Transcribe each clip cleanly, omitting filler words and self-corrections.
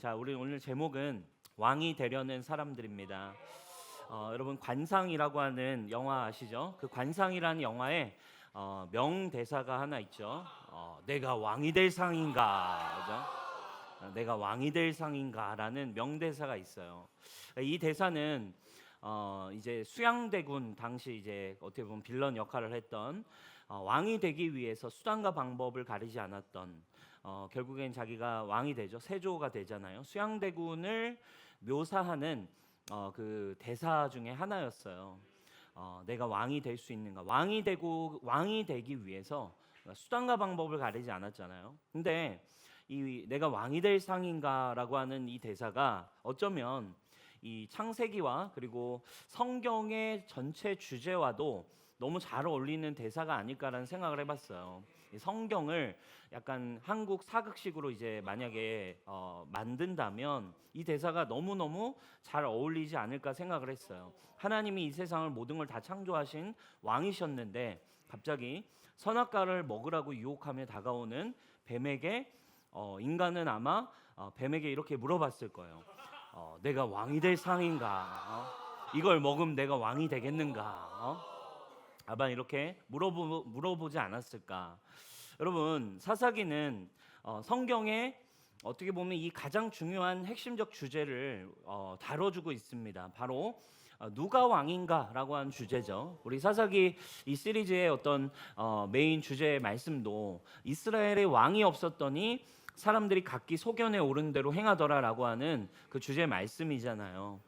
자, 우리 오늘 제목은 왕이 되려는 사람들입니다. 여러분 관상이라고 하는 영화 아시죠? 그 관상이라는 영화에 명대사가 하나 있죠. 내가 왕이 될 상인가, 그죠? 내가 왕이 될 상인가라는 명대사가 있어요. 이 대사는 이제 수양대군 당시 이제 어떻게 보면 빌런 역할을 했던 왕이 되기 위해서 수단과 방법을 가리지 않았던 결국엔 자기가 왕이 되죠. 세조가 되잖아요. 수양대군을 묘사하는 그 대사 중에 하나였어요. 내가 왕이 될 수 있는가? 왕이 되기 위해서 수단과 방법을 가리지 않았잖아요. 근데 이 내가 왕이 될 상인가라고 하는 이 대사가 어쩌면 이 창세기와 그리고 성경의 전체 주제와도 너무 잘 어울리는 대사가 아닐까라는 생각을 해봤어요. 이 성경을 약간 한국 사극식으로 이제 만약에 만든다면 이 대사가 너무너무 잘 어울리지 않을까 생각을 했어요. 하나님이 이 세상을 모든 걸 다 창조하신 왕이셨는데 갑자기 선악과를 먹으라고 유혹하며 다가오는 뱀에게 인간은 아마 뱀에게 이렇게 물어봤을 거예요. 내가 왕이 될 상인가? 이걸 먹으면 내가 왕이 되겠는가? 아마 이렇게 물어보지 않았을까? 여러분, 사사기는 성경에 어떻게 보면 이 가장 중요한 핵심적 주제를 다뤄주고 있습니다. 바로 누가 왕인가라고 하는 주제죠. 우리 사사기 이 시리즈의 어떤 메인 주제의 말씀도 이스라엘의 왕이 없었더니 사람들이 각기 소견에 오른 대로 행하더라라고 하는 그 주제의 말씀이잖아요.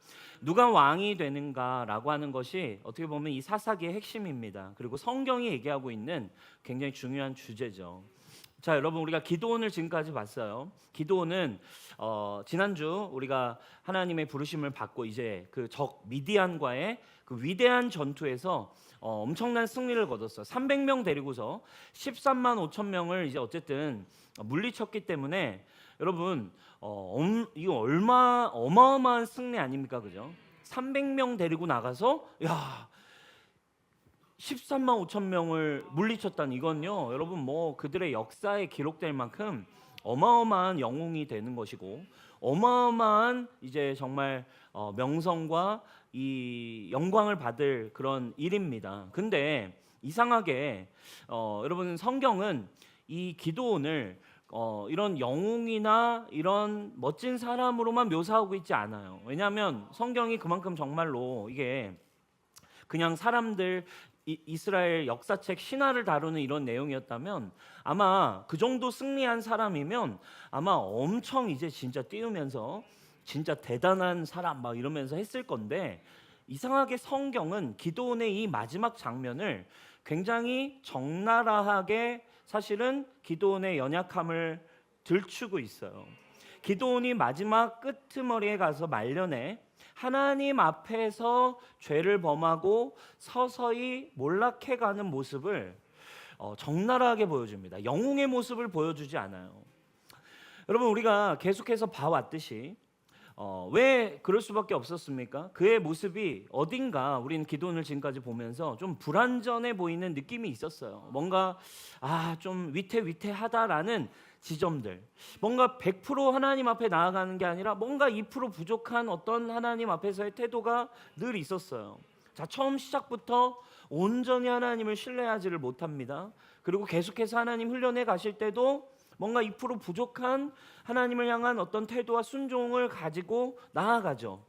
누가 왕이 되는가라고 하는 것이 어떻게 보면 이 사사기의 핵심입니다. 그리고 성경이 얘기하고 있는 굉장히 중요한 주제죠. 자, 여러분, 우리가 기드온을 지금까지 봤어요. 기드온은 지난주 우리가 하나님의 부르심을 받고 이제 그 적 미디안과의 그 위대한 전투에서 엄청난 승리를 거뒀어요. 300명 데리고서 13만 5천 명을 이제 어쨌든 물리쳤기 때문에 여러분 이거 어마어마한 승리 아닙니까, 그죠? 300명 데리고 나가서 13만 5천 명을 물리쳤다는 이건요, 여러분 뭐 그들의 역사에 기록될 만큼 어마어마한 영웅이 되는 것이고 어마어마한 이제 정말 명성과 이 영광을 받을 그런 일입니다. 근데 이상하게 여러분 성경은 이 기드온을 이런 영웅이나 이런 멋진 사람으로만 묘사하고 있지 않아요. 왜냐하면 성경이 그만큼 정말로 이게 그냥 사람들 이스라엘 역사책 신화를 다루는 이런 내용이었다면 아마 그 정도 승리한 사람이면 아마 엄청 이제 진짜 띄우면서 진짜 대단한 사람 막 이러면서 했을 건데 이상하게 성경은 기드온의 이 마지막 장면을 굉장히 적나라하게 사실은 기드온의 연약함을 들추고 있어요. 기드온이 마지막 끄트머리에 가서 말년에 하나님 앞에서 죄를 범하고 서서히 몰락해가는 모습을 적나라하게 보여줍니다. 영웅의 모습을 보여주지 않아요. 여러분, 우리가 계속해서 봐왔듯이 왜 그럴 수밖에 없었습니까? 그의 모습이 어딘가 우리는 기드온을 지금까지 보면서 좀 불완전해 보이는 느낌이 있었어요. 뭔가 좀 위태위태하다라는 지점들, 뭔가 100% 하나님 앞에 나아가는 게 아니라 뭔가 2% 부족한 어떤 하나님 앞에서의 태도가 늘 있었어요. 자, 처음 시작부터 온전히 하나님을 신뢰하지를 못합니다. 그리고 계속해서 하나님 훈련해 가실 때도 뭔가 2% 부족한 하나님을 향한 어떤 태도와 순종을 가지고 나아가죠.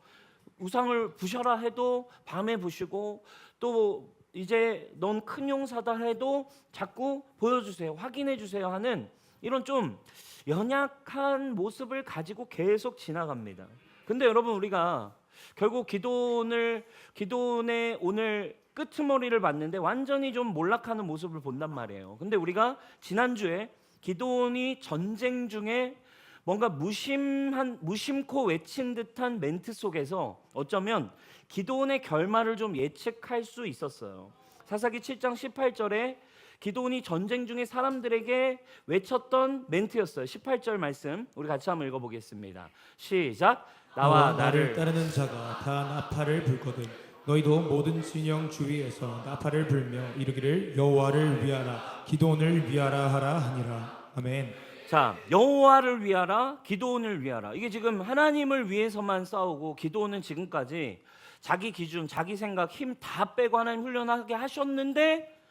우상을 부셔라 해도 밤에 부시고 또 이제 넌 큰 용사다 해도 자꾸 보여주세요, 확인해 주세요 하는 이런 좀 연약한 모습을 가지고 계속 지나갑니다. 근데 여러분, 우리가 결국 기드온의 오늘 끄트머리를 봤는데 완전히 좀 몰락하는 모습을 본단 말이에요. 근데 우리가 지난주에 기드온이 전쟁 중에 뭔가 무심코 외친 듯한 멘트 속에서 어쩌면 기드온의 결말을 좀 예측할 수 있었어요. 사사기 7장 18절에 기드온이 전쟁 중에 사람들에게 외쳤던 멘트였어요. 18절 말씀 우리 같이 한번 읽어보겠습니다. 시작. 나와 나를 따르는 자가 다 나팔을 불거든 너희도 모든 진영 주위에서 나팔을 불며 이르기를 여호와를 위하라 기드온을 위하라 하라 하니라. 아멘. 자, 여호와를 위하라, 기드온을 위하라. 이게 지금 하나님을 위해서만 싸우고 기드온은 지금까지 자기 기준, 자기 생각, 힘 다 빼고 하나님 훈련하게 하셨는데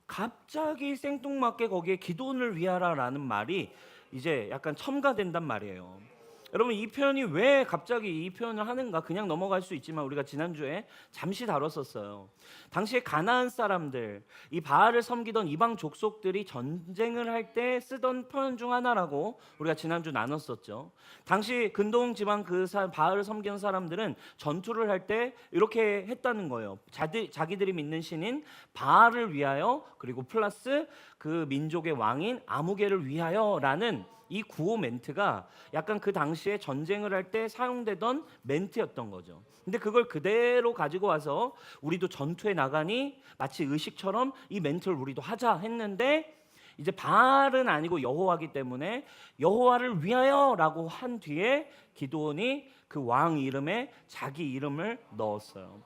갑자기 생뚱맞게 거기에 기드온을 위하라라는 말이 이제 약간 첨가된단 말이에요. 여러분, 이 표현이 왜 갑자기 이 표현을 하는가 그냥 넘어갈 수 있지만 우리가 지난주에 잠시 다뤘었어요. 당시에 가나안 사람들, 이 바알을 섬기던 이방 족속들이 전쟁을 할 때 쓰던 표현 중 하나라고 우리가 지난주 나눴었죠. 당시 근동 지방 바알을 섬기는 사람들은 전투를 할 때 이렇게 했다는 거예요. 자기들이 믿는 신인 바알을 위하여, 그리고 플러스 그 민족의 왕인 아무개를 위하여라는 이 구호 멘트가 약간 그 당시에 전쟁을 할 때 사용되던 멘트였던 거죠. 근데 그걸 그대로 가지고 와서 우리도 전투에 나가니 마치 의식처럼 이 멘트를 우리도 하자 했는데, 이제 바알은 아니고 여호와기 때문에 여호와를 위하여라고 한 뒤에 기드온이 그 왕 이름에 자기 이름을 넣었어요.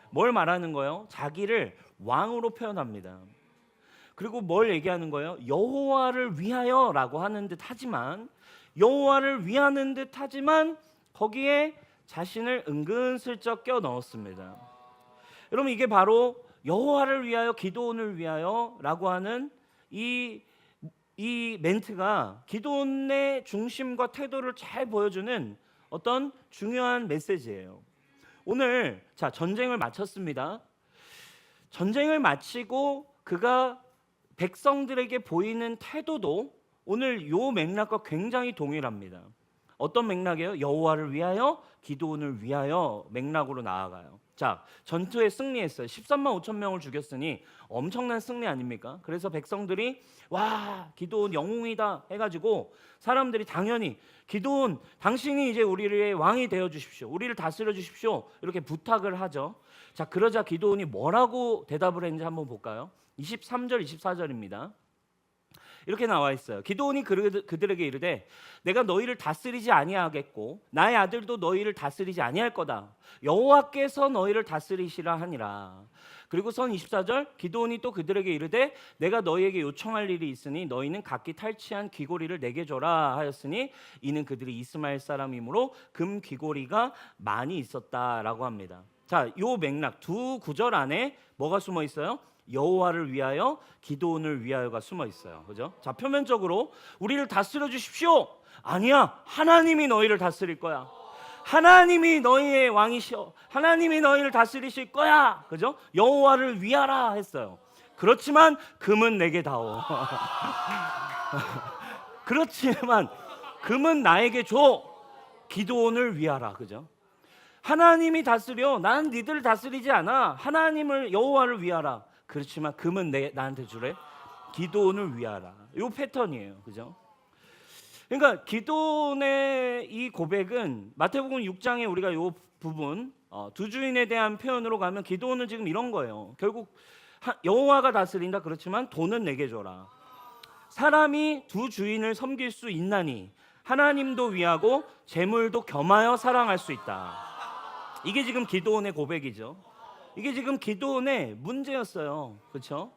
뭘 말하는 거예요? 자기를 왕으로 표현합니다. 그리고 뭘 얘기하는 거예요? 여호와를 위하여라고 하는 듯 하지만, 여호와를 위하는 듯 하지만 거기에 자신을 은근슬쩍 껴 넣었습니다. 여러분, 이게 바로 여호와를 위하여, 기드온을 위하여라고 하는 이 멘트가 기드온의 중심과 태도를 잘 보여주는 어떤 중요한 메시지예요. 오늘 자, 전쟁을 마쳤습니다. 전쟁을 마치고 그가 백성들에게 보이는 태도도 오늘 요 맥락과 굉장히 동일합니다. 어떤 맥락이에요? 여호와를 위하여, 기드온을 위하여 맥락으로 나아가요. 자, 전투에 승리했어요. 13만 5천 명을 죽였으니 엄청난 승리 아닙니까? 그래서 백성들이 와, 기드온 영웅이다 해가지고 사람들이 당연히 기드온, 당신이 이제 우리의 왕이 되어 주십시오, 우리를 다스려 주십시오, 이렇게 부탁을 하죠. 자, 그러자 기드온이 뭐라고 대답을 했는지 한번 볼까요? 23절 24절입니다. 이렇게 나와 있어요. 기드온이 그들에게 이르되 내가 너희를 다스리지 아니하겠고 나의 아들도 너희를 다스리지 아니할 거다. 여호와께서 너희를 다스리시라 하니라. 그리고선 24절, 기드온이 또 그들에게 이르되 내가 너희에게 요청할 일이 있으니 너희는 각기 탈취한 귀고리를 내게 줘라 하였으니 이는 그들이 이스마엘 사람이므로 금 귀고리가 많이 있었다라고 합니다. 자, 요 맥락 두 구절 안에 뭐가 숨어 있어요? 여호와를 위하여, 기드온을 위하여가 숨어 있어요. 그죠? 자, 표면적으로 우리를 다스려 주십시오. 아니야, 하나님이 너희를 다스릴 거야. 하나님이 너희의 왕이시여, 하나님이 너희를 다스리실 거야. 그죠? 여호와를 위하라 했어요. 그렇지만 금은 내게 다오. 그렇지만 금은 나에게 줘. 기드온을 위하라. 그죠? 하나님이 다스려. 난 니들을 다스리지 않아. 하나님을, 여호와를 위하라. 그렇지만 금은 나한테 주래. 기드온을 위하라. 이 패턴이에요. 그죠? 그러니까 기드온의 이 고백은 마태복음 6장에 우리가 이 부분 두 주인에 대한 표현으로 가면 기드온은 지금 이런 거예요. 결국 여호와가 다스린다. 그렇지만 돈은 내게 줘라. 사람이 두 주인을 섬길 수 있나니 하나님도 위하고 재물도 겸하여 사랑할 수 있다. 이게 지금 기드온의 고백이죠. 이게 지금 기드온의 문제였어요. 그렇죠?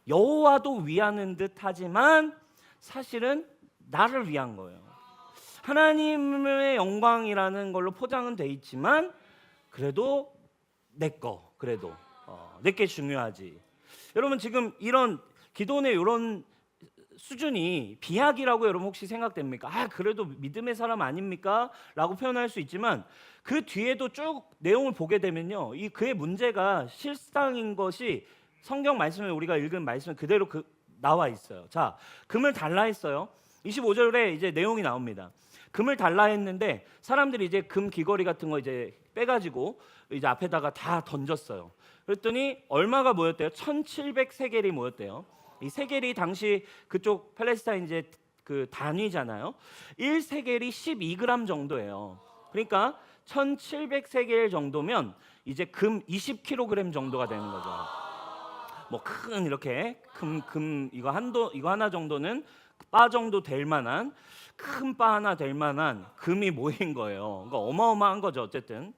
여호와도 위하는 듯 하지만 사실은 나를 위한 거예요. 하나님의 영광이라는 걸로 포장은 돼 있지만 그래도 그래도 내게 중요하지. 여러분, 지금 이런 기드온의 이런 수준이 비약이라고 여러분 혹시 생각됩니까? 그래도 믿음의 사람 아닙니까? 라고 표현할 수 있지만 그 뒤에도 쭉 내용을 보게 되면요, 이 그의 문제가 실상인 것이 성경 말씀에 우리가 읽은 말씀 그대로 나와 있어요. 자, 금을 달라 했어요. 25절에 이제 내용이 나옵니다. 금을 달라 했는데 사람들이 이제 금 귀걸이 같은 거 이제 빼가지고 이제 앞에다가 다 던졌어요. 그랬더니 얼마가 모였대요? 1700세겔이 모였대요. 이 세겔이 당시 그쪽 팔레스타인 이제 그 단위잖아요. 1세겔이 12g 정도예요. 그러니까 1700세겔 정도면 이제 금 20kg 정도가 되는 거죠. 뭐 큰 이렇게 금 이거 하나 정도는 바 정도 될 만한, 큰 바 하나 될 만한 금이 모인 거예요. 그러니까 어마어마한 거죠. 어쨌든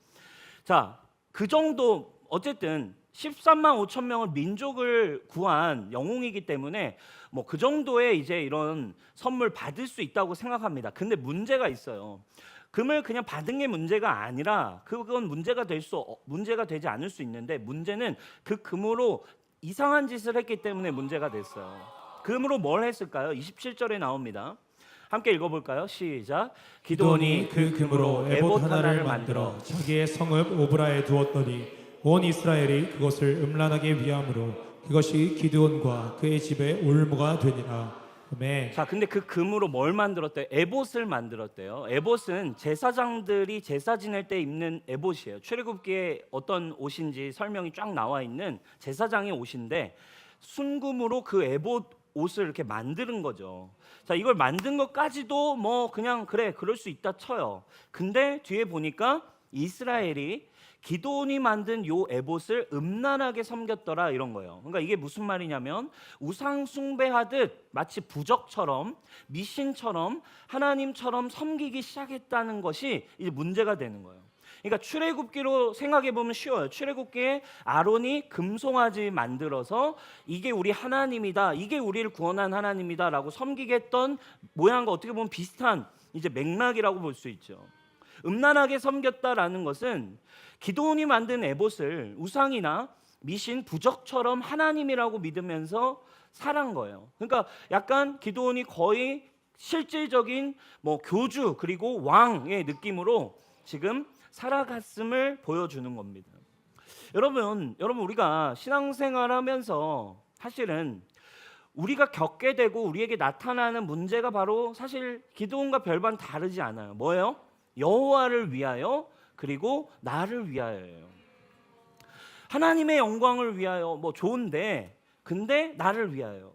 자, 그 정도, 어쨌든 13만 5천 명을 민족을 구한 영웅이기 때문에 뭐 그 정도의 이제 이런 선물 받을 수 있다고 생각합니다. 근데 문제가 있어요. 금을 그냥 받은 게 문제가 아니라 그건 문제가 되지 않을 수 있는데, 문제는 그 금으로 이상한 짓을 했기 때문에 문제가 됐어요. 금으로 뭘 했을까요? 27절에 나옵니다. 함께 읽어볼까요? 시작. 기드온이 그 금으로 에봇 하나를 만들어 자기의 성읍 오브라에 두었더니 온 이스라엘이 그것을 음란하게 위함으로 그것이 기드온과 그의 집의 올무가 되니라. 아멘. 자, 근데 그 금으로 뭘 만들었대요? 에봇을 만들었대요. 에봇은 제사장들이 제사 지낼 때 입는 에봇이에요. 출애굽기에 어떤 옷인지 설명이 쫙 나와 있는 제사장의 옷인데, 순금으로 그 에봇 옷을 이렇게 만드는 거죠. 자, 이걸 만든 것까지도 뭐 그냥 그래 그럴 수 있다 쳐요. 근데 뒤에 보니까 이스라엘이 기드온이 만든 요 에봇을 음란하게 섬겼더라, 이런 거예요. 그러니까 이게 무슨 말이냐면, 우상 숭배하듯 마치 부적처럼 미신처럼 하나님처럼 섬기기 시작했다는 것이 이제 문제가 되는 거예요. 그러니까 출애굽기로 생각해 보면 쉬워요. 출애굽기에 아론이 금송아지 만들어서 이게 우리 하나님이다, 이게 우리를 구원한 하나님이다라고 섬기게 했던 모양과 어떻게 보면 비슷한 이제 맥락이라고 볼 수 있죠. 음란하게 섬겼다라는 것은 기드온이 만든 에봇을 우상이나 미신 부적처럼 하나님이라고 믿으면서 살한 거예요. 그러니까 약간 기드온이 거의 실질적인 뭐 교주 그리고 왕의 느낌으로 지금 살아갔음을 보여주는 겁니다. 여러분 우리가 신앙생활하면서 사실은 우리가 겪게 되고 우리에게 나타나는 문제가 바로 사실 기드온과 별반 다르지 않아요. 뭐예요? 여호와를 위하여 그리고 나를 위하여예요. 하나님의 영광을 위하여 뭐 좋은데, 근데 나를 위하여,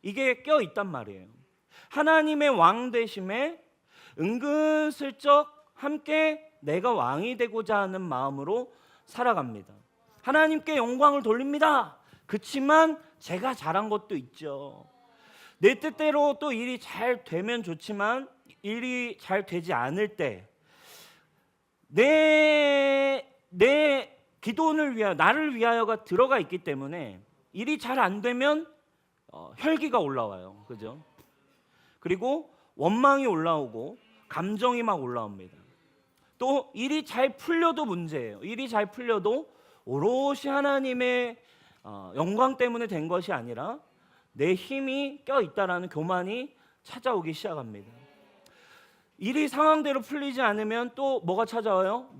이게 껴 있단 말이에요. 하나님의 왕 되심에 은근슬쩍 함께 내가 왕이 되고자 하는 마음으로 살아갑니다. 하나님께 영광을 돌립니다. 그렇지만 제가 잘한 것도 있죠. 내 뜻대로 또 일이 잘 되면 좋지만 일이 잘 되지 않을 때 내 기도원을 위하여, 나를 위하여가 들어가 있기 때문에 일이 잘 안 되면 혈기가 올라와요. 그죠? 그리고 원망이 올라오고 감정이 막 올라옵니다. 또 일이 잘 풀려도 문제예요. 일이 잘 풀려도 오롯이 하나님의 영광 때문에 된 것이 아니라 내 힘이 껴있다라는 교만이 찾아오기 시작합니다. 일이 상황대로 풀리지 않으면 또 뭐가 찾아와요?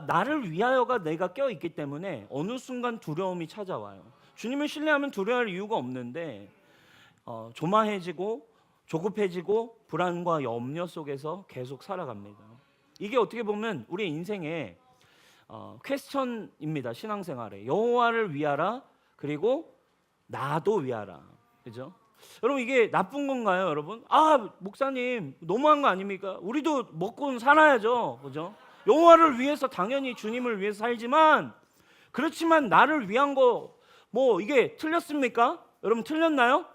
나를 위하여가 내가 껴있기 때문에 어느 순간 두려움이 찾아와요. 주님을 신뢰하면 두려워할 이유가 없는데 조마해지고 조급해지고 불안과 염려 속에서 계속 살아갑니다. 이게 어떻게 보면 우리 인생의 퀘스천입니다. 신앙생활에 여호와를 위하라, 그리고 나도 위하라. 그죠? 여러분, 이게 나쁜 건가요, 여러분? 목사님 너무한 거 아닙니까? 우리도 먹고는 살아야죠, 그죠? 여호와를 위해서 당연히 주님을 위해서 살지만, 그렇지만 나를 위한 거 뭐 이게 틀렸습니까? 여러분 틀렸나요?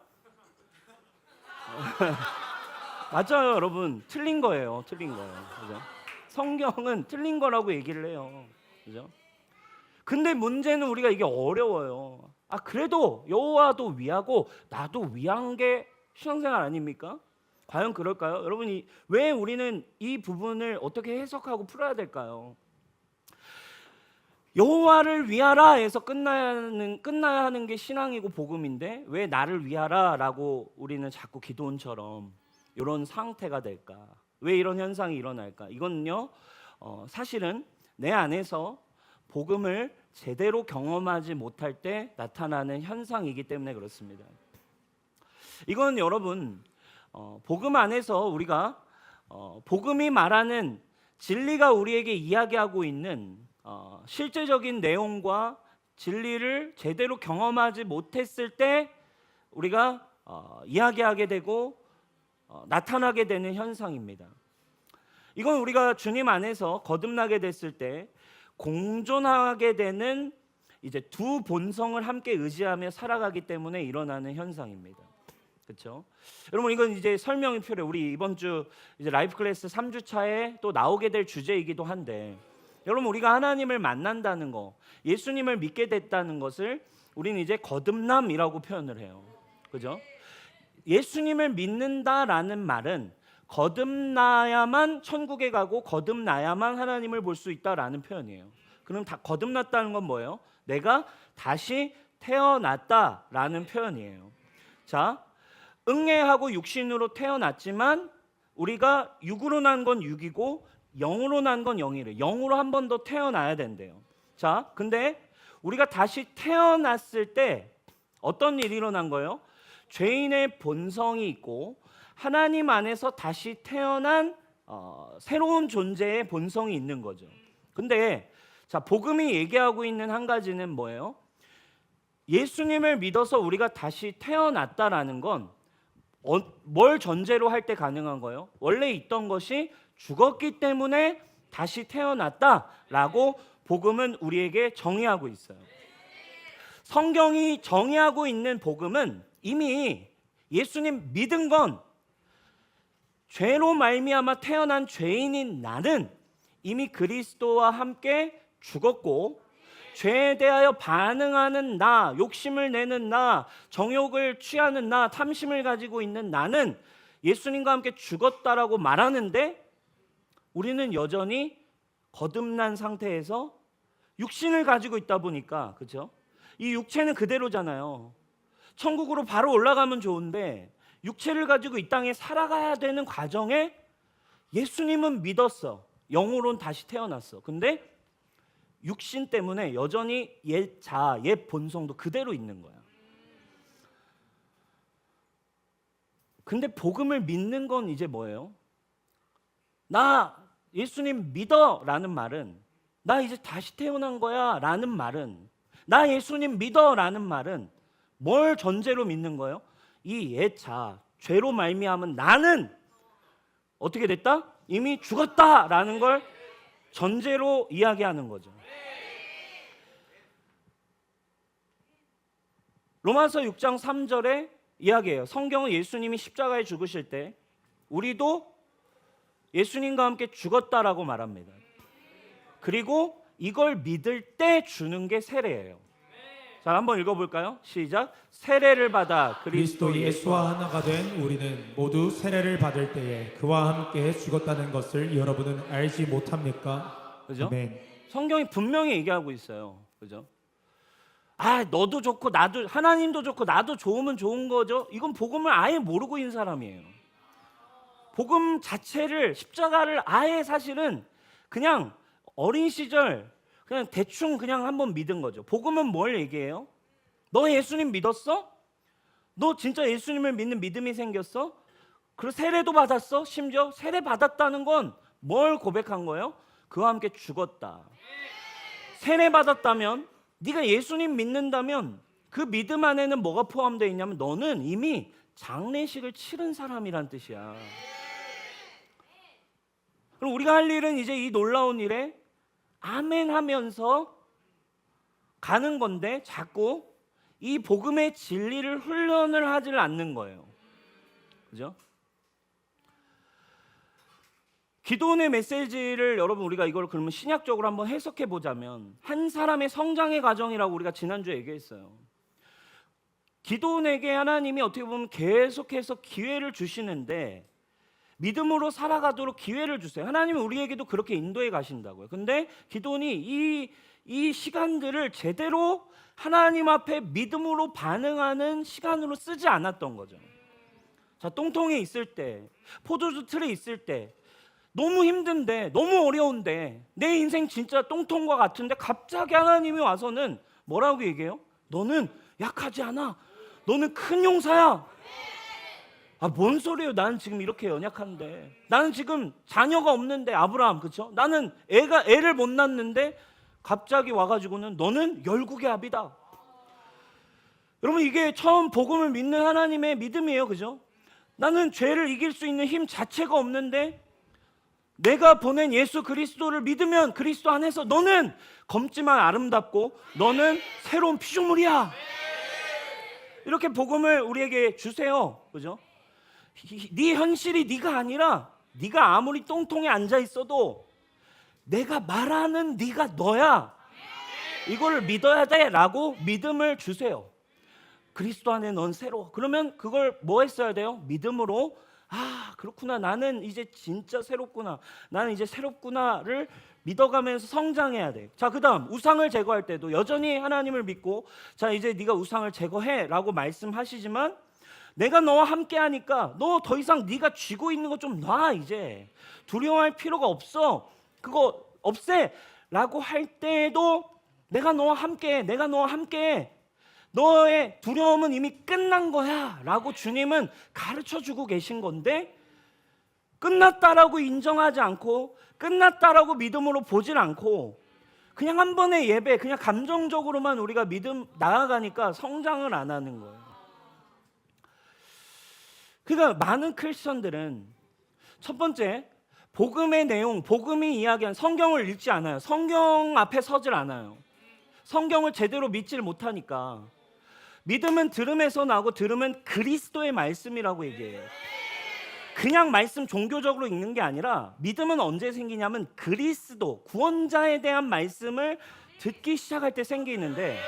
맞아요, 여러분. 틀린 거예요. 그죠? 성경은 틀린 거라고 얘기를 해요. 그죠? 근데 문제는 우리가 이게 어려워요. 그래도 여호와도 위하고 나도 위한 게 신앙생활 아닙니까? 과연 그럴까요? 여러분이 왜 우리는 이 부분을 어떻게 해석하고 풀어야 될까요? 여호와를 위하라 해서 끝나야 하는 게 신앙이고 복음인데, 왜 나를 위하라라고 우리는 자꾸 기도원처럼 이런 상태가 될까? 왜 이런 현상이 일어날까? 이건요, 사실은 내 안에서 복음을 제대로 경험하지 못할 때 나타나는 현상이기 때문에 그렇습니다. 이건 여러분, 복음 안에서 우리가 복음이 말하는 진리가 우리에게 이야기하고 있는 실제적인 내용과 진리를 제대로 경험하지 못했을 때 우리가 이야기하게 되고 나타나게 되는 현상입니다. 이건 우리가 주님 안에서 거듭나게 됐을 때 공존하게 되는 이제 두 본성을 함께 의지하며 살아가기 때문에 일어나는 현상입니다. 그렇죠? 여러분, 이건 이제 설명이 필요해요. 우리 이번 주 이제 라이프 클래스 3주차에 또 나오게 될 주제이기도 한데, 여러분, 우리가 하나님을 만난다는 거, 예수님을 믿게 됐다는 것을 우리는 이제 거듭남이라고 표현을 해요. 그죠? 예수님을 믿는다라는 말은 거듭나야만 천국에 가고 거듭나야만 하나님을 볼 수 있다라는 표현이에요. 그럼 다 거듭났다는 건 뭐예요? 내가 다시 태어났다라는 표현이에요. 자, 응애하고 육신으로 태어났지만 우리가 육으로 난 건 육이고 영으로 난 건 영이래. 영으로 한 번 더 태어나야 된대요. 자, 근데 우리가 다시 태어났을 때 어떤 일이 일어난 거예요? 죄인의 본성이 있고 하나님 안에서 다시 태어난 새로운 존재의 본성이 있는 거죠. 근데 자, 복음이 얘기하고 있는 한 가지는 뭐예요? 예수님을 믿어서 우리가 다시 태어났다라는 건 뭘 전제로 할 때 가능한 거예요? 원래 있던 것이 죽었기 때문에 다시 태어났다라고 복음은 우리에게 정의하고 있어요. 성경이 정의하고 있는 복음은 이미 예수님 믿은 건 죄로 말미암아 태어난 죄인인 나는 이미 그리스도와 함께 죽었고 죄에 대하여 반응하는 나, 욕심을 내는 나, 정욕을 취하는 나, 탐심을 가지고 있는 나는 예수님과 함께 죽었다라고 말하는데 우리는 여전히 거듭난 상태에서 육신을 가지고 있다 보니까, 그렇죠? 이 육체는 그대로잖아요. 천국으로 바로 올라가면 좋은데 육체를 가지고 이 땅에 살아가야 되는 과정에 예수님은 믿었어. 영으로는 다시 태어났어. 근데 육신 때문에 여전히 옛 자아, 옛 본성도 그대로 있는 거야. 근데 복음을 믿는 건 이제 뭐예요? 나 예수님 믿어 라는 말은, 나 이제 다시 태어난 거야 라는 말은, 나 예수님 믿어 라는 말은 뭘 전제로 믿는 거예요? 이 옛 자아, 죄로 말미암은 나는 어떻게 됐다? 이미 죽었다라는 걸 전제로 이야기하는 거죠. 로마서 6장 3절에 이야기해요. 성경은 예수님이 십자가에 죽으실 때 우리도 예수님과 함께 죽었다라고 말합니다. 그리고 이걸 믿을 때 주는 게 세례예요. 자, 한번 읽어볼까요? 시작. 세례를 받아 그리스도 예수와 하나가 된 우리는 모두 세례를 받을 때에 그와 함께 죽었다는 것을 여러분은 알지 못합니까? 그죠? 아멘. 성경이 분명히 얘기하고 있어요. 그죠? 아, 너도 좋고 나도, 하나님도 좋고 나도 좋으면 좋은 거죠. 이건 복음을 아예 모르고 있는 사람이에요. 복음 자체를, 십자가를 아예 사실은 그냥 어린 시절 그냥 대충 그냥 한번 믿은 거죠. 복음은 뭘 얘기해요? 너 예수님 믿었어? 너 진짜 예수님을 믿는 믿음이 생겼어? 그리고 세례도 받았어? 심지어 세례 받았다는 건 뭘 고백한 거예요? 그와 함께 죽었다. 세례 받았다면, 네가 예수님 믿는다면 그 믿음 안에는 뭐가 포함되어 있냐면 너는 이미 장례식을 치른 사람이란 뜻이야. 그럼 우리가 할 일은 이제 이 놀라운 일에 아멘 하면서 가는 건데 자꾸 이 복음의 진리를 훈련을 하질 않는 거예요. 그죠? 기도원의 메시지를 여러분 우리가 이걸 그러면 신약적으로 한번 해석해 보자면 한 사람의 성장의 과정이라고 우리가 지난주에 얘기했어요. 기도원에게 하나님이 어떻게 보면 계속해서 기회를 주시는데 믿음으로 살아가도록 기회를 주세요. 하나님은 우리에게도 그렇게 인도해 가신다고요. 근데 기도원이 이 시간들을 제대로 하나님 앞에 믿음으로 반응하는 시간으로 쓰지 않았던 거죠. 자, 똥통에 있을 때, 포도주 틀에 있을 때, 너무 힘든데, 너무 어려운데, 내 인생 진짜 똥통과 같은데 갑자기 하나님이 와서는 뭐라고 얘기해요? 너는 약하지 않아. 너는 큰 용사야. 아, 뭔 소리예요? 나는 지금 이렇게 연약한데, 나는 지금 자녀가 없는데, 아브라함, 그렇죠? 나는 애를 못 낳는데 갑자기 와가지고는 너는 열국의 아비다. 여러분, 이게 처음 복음을 믿는 하나님의 믿음이에요, 그죠? 나는 죄를 이길 수 있는 힘 자체가 없는데 내가 보낸 예수 그리스도를 믿으면 그리스도 안에서 너는 검지만 아름답고 너는 새로운 피조물이야. 이렇게 복음을 우리에게 주세요, 그죠? 네 현실이 네가 아니라 네가 아무리 똥통에 앉아 있어도 내가 말하는 네가 너야. 이걸 믿어야 돼라고 믿음을 주세요. 그리스도 안에 넌 새로워. 그러면 그걸 뭐 했어야 돼요? 믿음으로 아 그렇구나, 나는 이제 진짜 새롭구나, 나는 이제 새롭구나를 믿어가면서 성장해야 돼. 자, 그 다음 우상을 제거할 때도 여전히 하나님을 믿고 자 이제 네가 우상을 제거해 라고 말씀하시지만 내가 너와 함께 하니까 너 더 이상 네가 쥐고 있는 거 좀 놔. 이제 두려워할 필요가 없어. 그거 없애 라고 할 때에도 내가 너와 함께 해, 내가 너와 함께 해. 너의 두려움은 이미 끝난 거야 라고 주님은 가르쳐주고 계신 건데 끝났다라고 인정하지 않고 끝났다라고 믿음으로 보질 않고 그냥 한 번의 예배 그냥 감정적으로만 우리가 믿음 나아가니까 성장을 안 하는 거예요. 그러니까 많은 크리스천들은 첫 번째 복음의 내용, 복음이 이야기한 성경을 읽지 않아요. 성경 앞에 서질 않아요. 성경을 제대로 믿질 못하니까. 믿음은 들음에서 나고 들음은 그리스도의 말씀이라고 얘기해요. 그냥 말씀 종교적으로 읽는 게 아니라 믿음은 언제 생기냐면 그리스도 구원자에 대한 말씀을 듣기 시작할 때 생기는데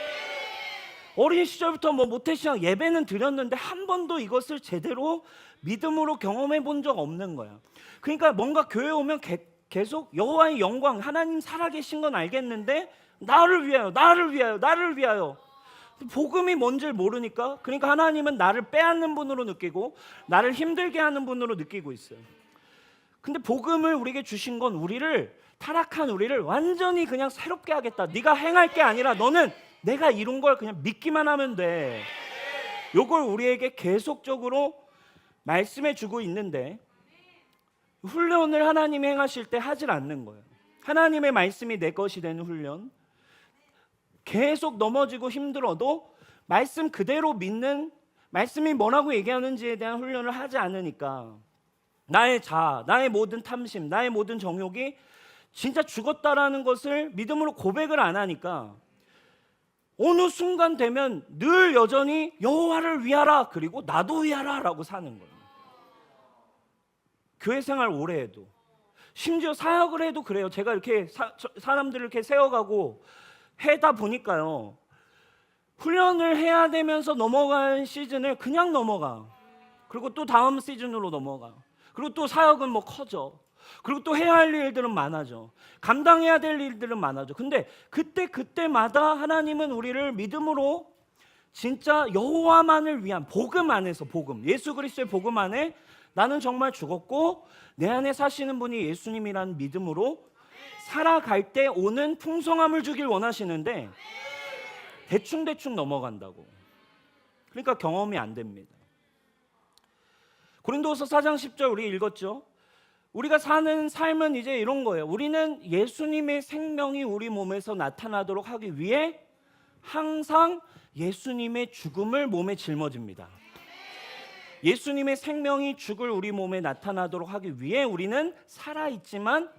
어린 시절부터 뭐 모태신앙 예배는 드렸는데 한 번도 이것을 제대로 믿음으로 경험해 본 적 없는 거야. 그러니까 뭔가 교회 오면 계속 여호와의 영광, 하나님 살아계신 건 알겠는데 나를 위하여, 나를 위하여, 나를 위하여. 복음이 뭔지를 모르니까 그러니까 하나님은 나를 빼앗는 분으로 느끼고 나를 힘들게 하는 분으로 느끼고 있어요. 근데 복음을 우리에게 주신 건 우리를 타락한 우리를 완전히 그냥 새롭게 하겠다. 네가 행할 게 아니라 너는 내가 이룬 걸 그냥 믿기만 하면 돼. 요걸 우리에게 계속적으로 말씀해 주고 있는데 훈련을 하나님이 행하실 때 하질 않는 거예요. 하나님의 말씀이 내 것이 되는 훈련. 계속 넘어지고 힘들어도 말씀 그대로 믿는, 말씀이 뭐라고 얘기하는지에 대한 훈련을 하지 않으니까 나의 자아, 나의 모든 탐심, 나의 모든 정욕이 진짜 죽었다라는 것을 믿음으로 고백을 안 하니까 어느 순간 되면 늘 여전히 여호와를 위하라 그리고 나도 위하라 라고 사는 거예요. 교회 생활 오래 해도 심지어 사역을 해도 그래요. 제가 이렇게 사람들을 이렇게 세워가고 해다 보니까요, 훈련을 해야 되면서 넘어간 시즌을 그냥 넘어가. 그리고 또 다음 시즌으로 넘어가. 그리고 또 사역은 뭐 커져. 그리고 또 해야 할 일들은 많아져. 감당해야 될 일들은 많아져. 근데 그때마다 하나님은 우리를 믿음으로 진짜 여호와만을 위한 복음 안에서, 복음, 예수 그리스도의 복음 안에 나는 정말 죽었고 내 안에 사시는 분이 예수님이라는 믿음으로 살아갈 때 오는 풍성함을 주길 원하시는데 대충 넘어간다고. 그러니까 경험이 안 됩니다. 고린도후서 4장 10절 우리 읽었죠? 우리가 사는 삶은 이제 이런 거예요. 우리는 예수님의 생명이 우리 몸에서 나타나도록 하기 위해 항상 예수님의 죽음을 몸에 짊어집니다. 예수님의 생명이 죽을 우리 몸에 나타나도록 하기 위해 우리는 살아있지만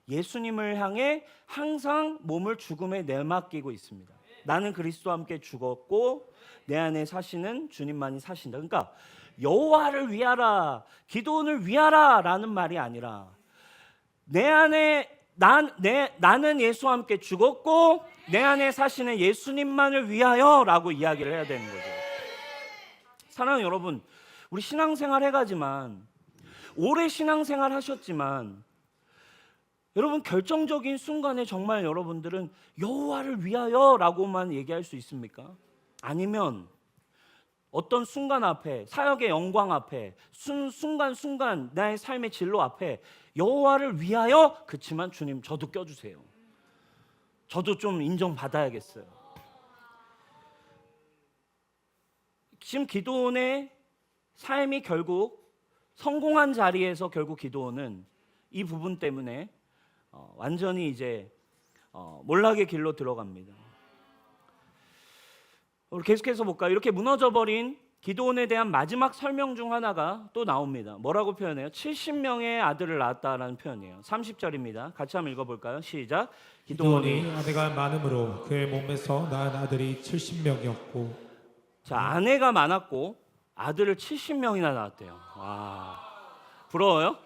예수님을 향해 항상 몸을 죽음에 내맡기고 있습니다. 나는 그리스도와 함께 죽었고 내 안에 사시는 주님만이 사신다. 그러니까 여호와를 위하라, 기도원을 위하라 라는 말이 아니라 내 안에 나는 예수와 함께 죽었고 내 안에 사시는 예수님만을 위하여 라고 이야기를 해야 되는 거죠. 사랑하는 여러분, 우리 신앙생활 해가지만 오래 신앙생활 하셨지만 여러분 결정적인 순간에 정말 여러분들은 여호와를 위하여 라고만 얘기할 수 있습니까? 아니면 어떤 순간 앞에, 사역의 영광 앞에, 순간 나의 삶의 진로 앞에 여호와를 위하여, 그치만 주님 저도 껴주세요. 저도 좀 인정받아야겠어요. 지금 기도원의 삶이 결국 성공한 자리에서 결국 기도원은 이 부분 때문에 완전히 이제 몰락의 길로 들어갑니다. 우리 계속해서 볼까요? 이렇게 무너져버린 기드온에 대한 마지막 설명 중 하나가 또 나옵니다. 뭐라고 표현해요? 70명의 아들을 낳았다라는 표현이에요. 30절입니다. 같이 한번 읽어볼까요? 시작. 기드온이 아내가 많음으로 그의 몸에서 낳은 아들이 70명이었고. 자, 아내가 많았고 아들을 70명이나 낳았대요. 와, 부러워요?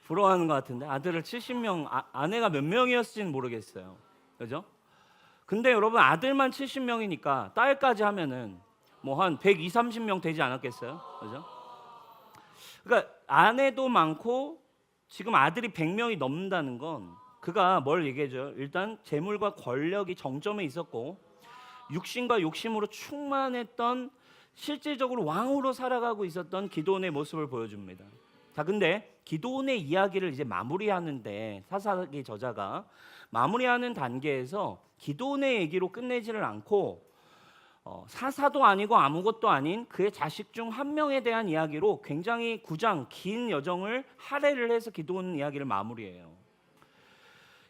부러워하는 것 같은데 아들을 70명, 아내가 몇 명이었을지는 모르겠어요. 그죠? 근데 여러분 아들만 70명이니까 딸까지 하면은 뭐 한 120, 30명 되지 않았겠어요? 그죠? 그러니까 아내도 많고 지금 아들이 100명이 넘는다는 건 그가 뭘 얘기해줘요? 일단 재물과 권력이 정점에 있었고 육신과 욕심으로 충만했던 실질적으로 왕으로 살아가고 있었던 기드온의 모습을 보여줍니다. 자, 근데 기드온의 이야기를 이제 마무리하는데 사사기 저자가 마무리하는 단계에서 기드온의 얘기로 끝내지를 않고 사사도 아니고 아무것도 아닌 그의 자식 중 한 명에 대한 이야기로 굉장히 9장 긴 여정을 할애를 해서 기드온 이야기를 마무리해요.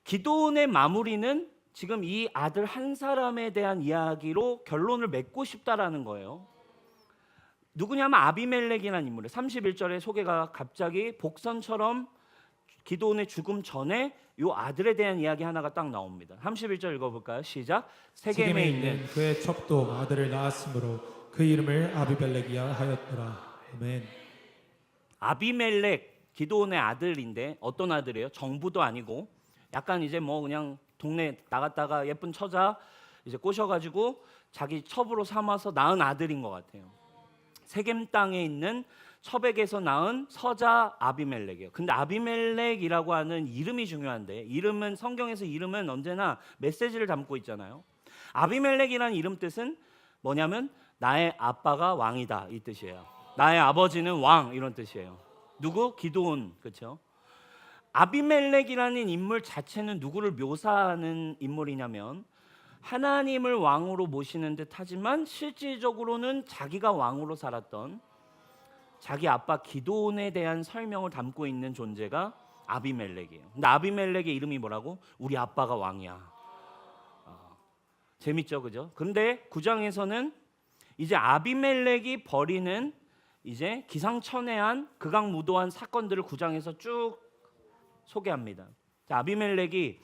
기드온의 마무리는 지금 이 아들 한 사람에 대한 이야기로 결론을 맺고 싶다라는 거예요. 누구냐면 아비멜렉이라는 인물이에요. 31절에 소개가 갑자기 복선처럼 기드온의 죽음 전에 이 아들에 대한 이야기 하나가 딱 나옵니다. 31절 읽어볼까요? 시작. 세겜에 있는 그의 첩도 아들을 낳았으므로 그 이름을 아비멜렉이야 하였더라. 아멘. 아비멜렉 기드온의 아들인데 어떤 아들이에요? 정부도 아니고 약간 이제 뭐 그냥 동네 나갔다가 예쁜 처자 이제 꼬셔가지고 자기 첩으로 삼아서 낳은 아들인 것 같아요. 세겜 땅에 있는 첩에게서 낳은 서자 아비멜렉이에요. 근데 아비멜렉이라고 하는 이름이 중요한데 이름은 성경에서 이름은 언제나 메시지를 담고 있잖아요. 아비멜렉이라는 이름 뜻은 뭐냐면 나의 아빠가 왕이다 이 뜻이에요. 나의 아버지는 왕 이런 뜻이에요. 누구? 기드온. 그렇죠? 아비멜렉이라는 인물 자체는 누구를 묘사하는 인물이냐면 하나님을 왕으로 모시는 듯 하지만 실질적으로는 자기가 왕으로 살았던 자기 아빠 기드온에 대한 설명을 담고 있는 존재가 아비멜렉이에요. 근데 아비멜렉의 이름이 뭐라고? 우리 아빠가 왕이야. 재밌죠, 그죠? 근데 9장에서는 이제 아비멜렉이 벌이는 이제 기상천외한 극악무도한 사건들을 9장에서 쭉 소개합니다. 자, 아비멜렉이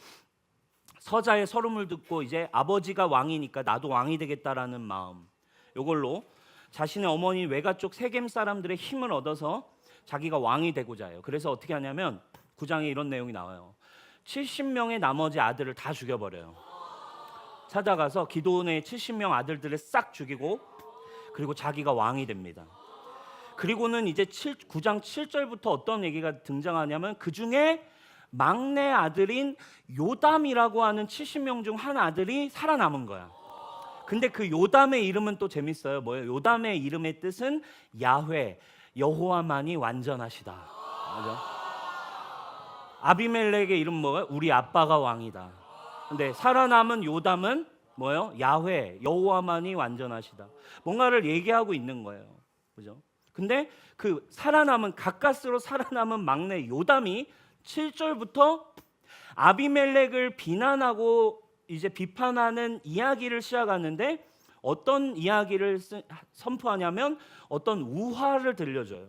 서자의 서름을 듣고 이제 아버지가 왕이니까 나도 왕이 되겠다라는 마음, 이걸로 자신의 어머니 외가 쪽 세겜 사람들의 힘을 얻어서 자기가 왕이 되고자 해요. 그래서 어떻게 하냐면 9장에 이런 내용이 나와요. 70명의 나머지 아들을 다 죽여버려요. 찾아가서 기드온의 70명 아들들을 싹 죽이고 그리고 자기가 왕이 됩니다. 그리고는 이제 9장 7절부터 어떤 얘기가 등장하냐면 그 중에 막내 아들인 요담이라고 하는 70명 중 한 아들이 살아남은 거야. 근데 그 요담의 이름은 또 재밌어요. 뭐예요? 요담의 이름의 뜻은 야훼, 여호와만이 완전하시다. 맞아? 아비멜렉의 이름 뭐예요? 우리 아빠가 왕이다. 근데 살아남은 요담은 뭐예요? 야훼, 여호와만이 완전하시다. 뭔가를 얘기하고 있는 거예요. 그죠? 근데 그 살아남은 가까스로 살아남은 막내 요담이 7절부터 아비멜렉을 비난하고 이제 비판하는 이야기를 시작하는데 어떤 이야기를 선포하냐면 어떤 우화를 들려줘요.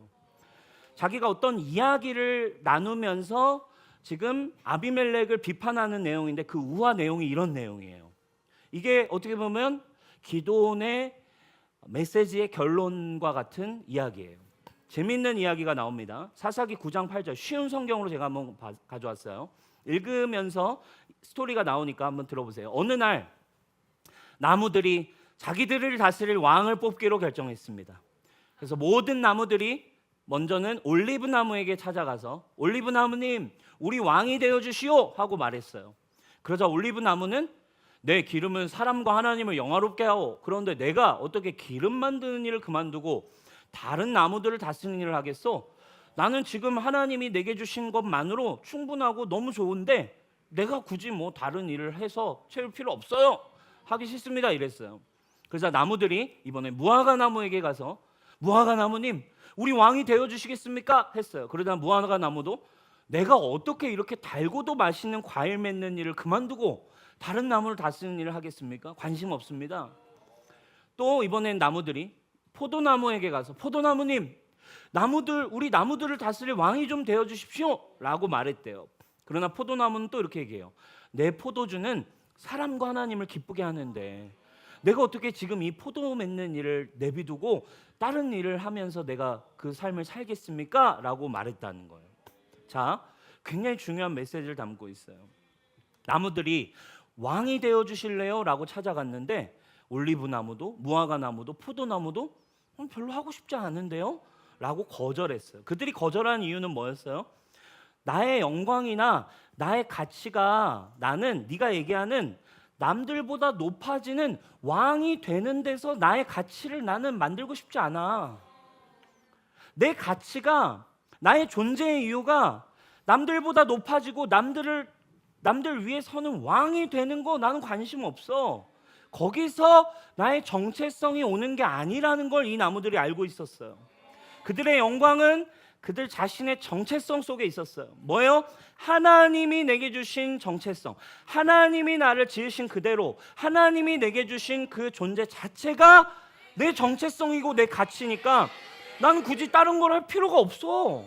자기가 어떤 이야기를 나누면서 지금 아비멜렉을 비판하는 내용인데 그 우화 내용이 이런 내용이에요. 이게 어떻게 보면 기드온의 메시지의 결론과 같은 이야기예요. 재밌는 이야기가 나옵니다. 사사기 9장 8절 쉬운 성경으로 제가 한번 가져왔어요. 읽으면서 스토리가 나오니까 한번 들어보세요. 어느 날 나무들이 자기들을 다스릴 왕을 뽑기로 결정했습니다. 그래서 모든 나무들이 먼저는 올리브 나무에게 찾아가서 올리브 나무님 우리 왕이 되어주시오 하고 말했어요. 그러자 올리브 나무는 내 기름은 사람과 하나님을 영화롭게 하오. 그런데 내가 어떻게 기름 만드는 일을 그만두고 다른 나무들을 다스리는 일을 하겠소? 나는 지금 하나님이 내게 주신 것만으로 충분하고 너무 좋은데 내가 굳이 뭐 다른 일을 해서 채울 필요 없어요. 하기 싫습니다 이랬어요. 그래서 나무들이 이번에 무화과 나무에게 가서 무화과 나무님 우리 왕이 되어주시겠습니까? 했어요. 그러다 무화과 나무도 내가 어떻게 이렇게 달고도 맛있는 과일 맺는 일을 그만두고 다른 나무를 다스리는 일을 하겠습니까? 관심 없습니다. 또 이번엔 나무들이 포도나무에게 가서 포도나무님 우리 나무들을 다스릴 왕이 좀 되어주십시오 라고 말했대요. 그러나 포도나무는 또 이렇게 얘기해요. 내 포도주는 사람과 하나님을 기쁘게 하는데 내가 어떻게 지금 이 포도 맺는 일을 내비두고 다른 일을 하면서 내가 그 삶을 살겠습니까? 라고 말했다는 거예요. 자, 굉장히 중요한 메시지를 담고 있어요. 나무들이 왕이 되어 주실래요? 라고 찾아갔는데 올리브 나무도 무화과 나무도 포도나무도 별로 하고 싶지 않은데요? 라고 거절했어요. 그들이 거절한 이유는 뭐였어요? 나의 영광이나 나의 가치가 나는 네가 얘기하는 남들보다 높아지는 왕이 되는 데서 나의 가치를 나는 만들고 싶지 않아. 내 가치가 나의 존재의 이유가 남들보다 높아지고 남들 위에 서는 왕이 되는 거 나는 관심 없어. 거기서 나의 정체성이 오는 게 아니라는 걸 이 나무들이 알고 있었어요. 그들의 영광은 그들 자신의 정체성 속에 있었어요. 뭐예요? 하나님이 내게 주신 정체성, 하나님이 나를 지으신 그대로, 하나님이 내게 주신 그 존재 자체가 내 정체성이고 내 가치니까 나는 굳이 다른 걸 할 필요가 없어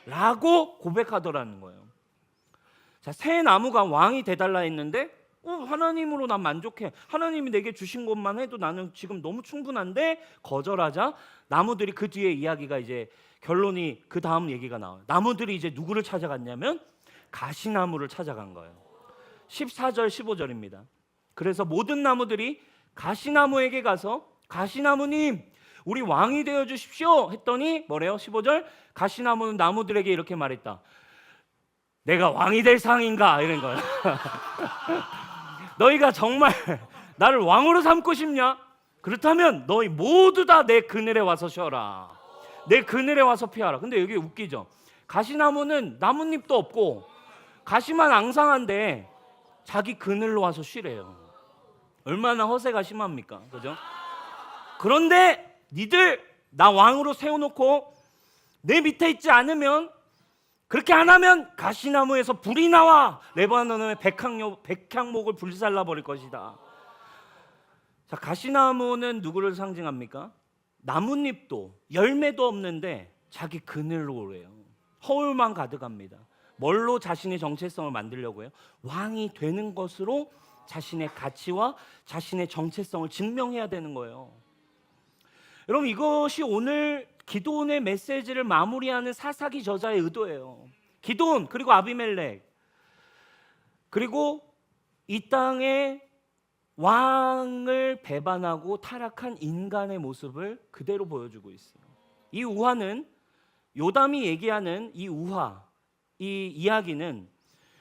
라고 고백하더라는 거예요. 자, 새 나무가 왕이 돼달라 했는데 하나님으로 난 만족해, 하나님이 내게 주신 것만 해도 나는 지금 너무 충분한데, 거절하자 나무들이 그 뒤에 이야기가 이제 결론이 그 다음 얘기가 나와요. 나무들이 이제 누구를 찾아갔냐면 가시나무를 찾아간 거예요. 14절 15절입니다. 그래서 모든 나무들이 가시나무에게 가서 가시나무님 우리 왕이 되어 주십시오 했더니 뭐래요? 15절 가시나무는 나무들에게 이렇게 말했다. 내가 왕이 될 상인가? 이런 거예요. 너희가 정말 나를 왕으로 삼고 싶냐? 그렇다면 너희 모두 다 내 그늘에 와서 쉬어라. 내 그늘에 와서 피하라. 근데 여기 웃기죠. 가시나무는 나뭇잎도 없고 가시만 앙상한데 자기 그늘로 와서 쉬래요. 얼마나 허세가 심합니까? 그죠? 그런데 니들 나 왕으로 세워놓고 내 밑에 있지 않으면, 그렇게 안 하면 가시나무에서 불이 나와 레바논의 백향목을 불살라 버릴 것이다. 자, 가시나무는 누구를 상징합니까? 나뭇잎도 열매도 없는데 자기 그늘로 오래요. 허울만 가득합니다. 뭘로 자신의 정체성을 만들려고 해요? 왕이 되는 것으로 자신의 가치와 자신의 정체성을 증명해야 되는 거예요. 여러분, 이것이 오늘 기드온의 메시지를 마무리하는 사사기 저자의 의도예요. 기드온 그리고 아비멜렉 그리고 이 땅에 왕을 배반하고 타락한 인간의 모습을 그대로 보여주고 있어요. 이 우화는, 요담이 얘기하는 이 우화, 이 이야기는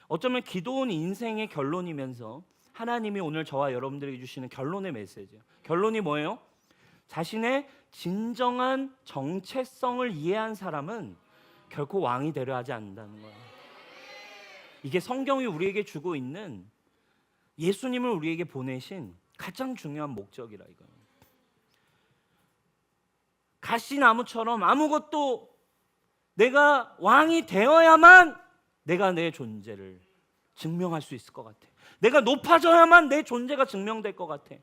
어쩌면 기드온 인생의 결론이면서 하나님이 오늘 저와 여러분들에게 주시는 결론의 메시지예요. 결론이 뭐예요? 자신의 진정한 정체성을 이해한 사람은 결코 왕이 되려 하지 않는다는 거예요. 이게 성경이 우리에게 주고 있는, 예수님을 우리에게 보내신 가장 중요한 목적이라 이거예요. 가시나무처럼 아무것도, 내가 왕이 되어야만 내가 내 존재를 증명할 수 있을 것 같아. 내가 높아져야만 내 존재가 증명될 것 같아.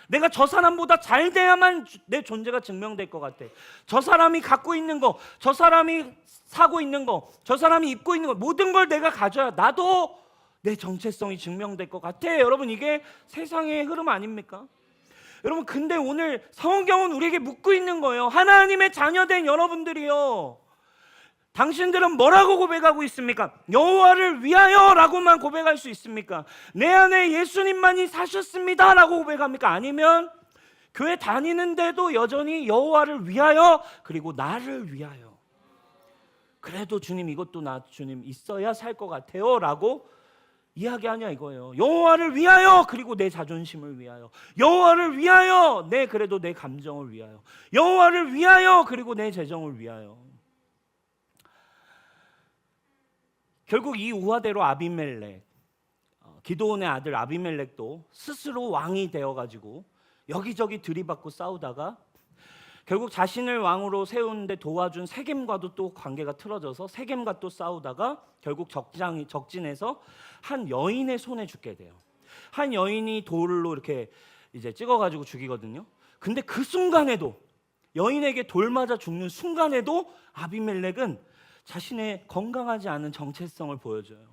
내가 저 사람보다 잘 돼야만 내 존재가 증명될 것 같아. 저 사람이 갖고 있는 거, 저 사람이 사고 있는 거, 저 사람이 입고 있는 거, 모든 걸 내가 가져야 나도 내 정체성이 증명될 것 같아. 여러분, 이게 세상의 흐름 아닙니까? 여러분, 근데 오늘 성경은 우리에게 묻고 있는 거예요. 하나님의 자녀된 여러분들이요, 당신들은 뭐라고 고백하고 있습니까? 여호와를 위하여 라고만 고백할 수 있습니까? 내 안에 예수님만이 사셨습니다 라고 고백합니까? 아니면 교회 다니는데도 여전히 여호와를 위하여 그리고 나를 위하여, 그래도 주님 이것도 나 주님 있어야 살 것 같아요 라고 이야기하냐 이거예요. 여호와를 위하여 그리고 내 자존심을 위하여, 여호와를 위하여 그래도 내 감정을 위하여, 여호와를 위하여 그리고 내 재정을 위하여. 결국 이 우화대로 아비멜렉, 기드온의 아들 아비멜렉도 스스로 왕이 되어가지고 여기저기 들이받고 싸우다가 결국 자신을 왕으로 세우는데 도와준 세겜과도 또 관계가 틀어져서 세겜과 또 싸우다가 결국 적진에서 한 여인의 손에 죽게 돼요. 한 여인이 돌로 이렇게 이제 찍어가지고 죽이거든요. 근데 그 순간에도, 여인에게 돌 맞아 죽는 순간에도 아비멜렉은 자신의 건강하지 않은 정체성을 보여줘요.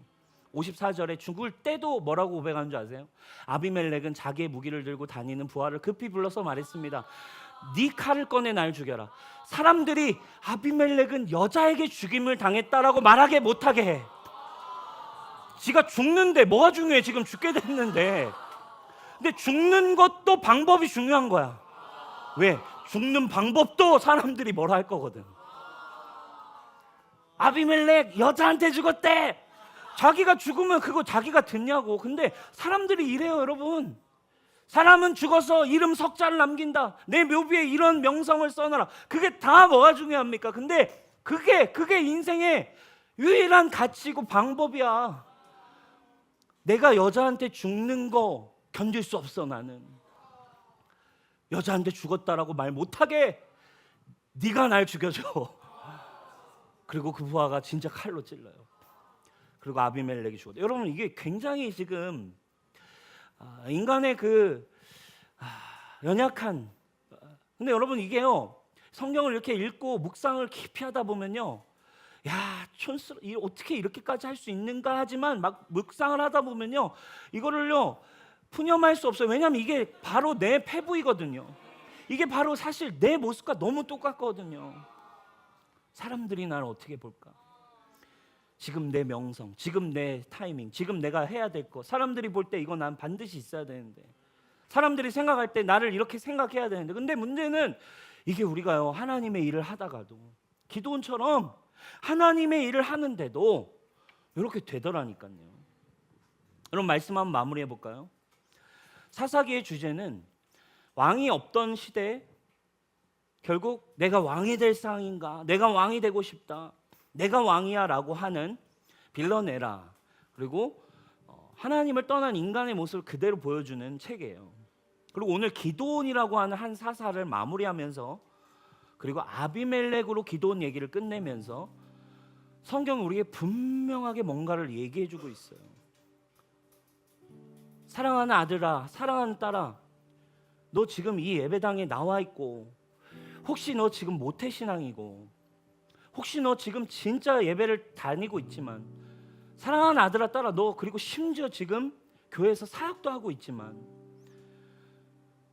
54절에 죽을 때도 뭐라고 고백하는 줄 아세요? 아비멜렉은 자기의 무기를 들고 다니는 부하를 급히 불러서 말했습니다. 네 칼을 꺼내 날 죽여라. 사람들이 아비멜렉은 여자에게 죽임을 당했다라고 말하게 못하게 해. 지가 죽는데 뭐가 중요해? 지금 죽게 됐는데. 근데 죽는 것도 방법이 중요한 거야. 왜? 죽는 방법도 사람들이 뭐라 할 거거든. 아비멜렉 여자한테 죽었대. 자기가 죽으면 그거 자기가 듣냐고. 근데 사람들이 이래요, 여러분. 사람은 죽어서 이름 석자를 남긴다. 내 묘비에 이런 명성을 써놔라. 그게 다 뭐가 중요합니까? 근데 그게 인생의 유일한 가치고 방법이야. 내가 여자한테 죽는 거 견딜 수 없어. 나는 여자한테 죽었다라고 말 못하게 네가 날 죽여줘. 그리고 그 부하가 진짜 칼로 찔러요. 그리고 아비멜렉이 죽었다. 여러분, 이게 굉장히 지금 인간의 그 연약한. 근데 여러분, 이게요, 성경을 이렇게 읽고 묵상을 깊이 하다 보면요, 야, 어떻게 이렇게까지 할 수 있는가 하지만 막 묵상을 하다 보면요, 이거를요 푸념할 수 없어요. 왜냐하면 이게 바로 내 패부이거든요. 이게 바로 사실 내 모습과 너무 똑같거든요. 사람들이 나를 어떻게 볼까? 지금 내 명성, 지금 내 타이밍, 지금 내가 해야 될 거, 사람들이 볼 때 이거 난 반드시 있어야 되는데, 사람들이 생각할 때 나를 이렇게 생각해야 되는데, 근데 문제는 이게 우리가요, 하나님의 일을 하다가도, 기도원처럼 하나님의 일을 하는데도 이렇게 되더라니까요. 여러분, 말씀 한번 마무리해 볼까요? 사사기의 주제는 왕이 없던 시대에 결국 내가 왕이 될 상인가, 내가 왕이 되고 싶다, 내가 왕이야 라고 하는 빌런에라, 그리고 하나님을 떠난 인간의 모습을 그대로 보여주는 책이에요. 그리고 오늘 기드온이라고 하는 한 사사를 마무리하면서, 그리고 아비멜렉으로 기드온 얘기를 끝내면서 성경은 우리에게 분명하게 뭔가를 얘기해주고 있어요. 사랑하는 아들아, 사랑하는 딸아, 너 지금 이 예배당에 나와 있고, 혹시 너 지금 모태신앙이고, 혹시 너 지금 진짜 예배를 다니고 있지만, 사랑하는 아들아, 딸아, 너 그리고 심지어 지금 교회에서 사역도 하고 있지만,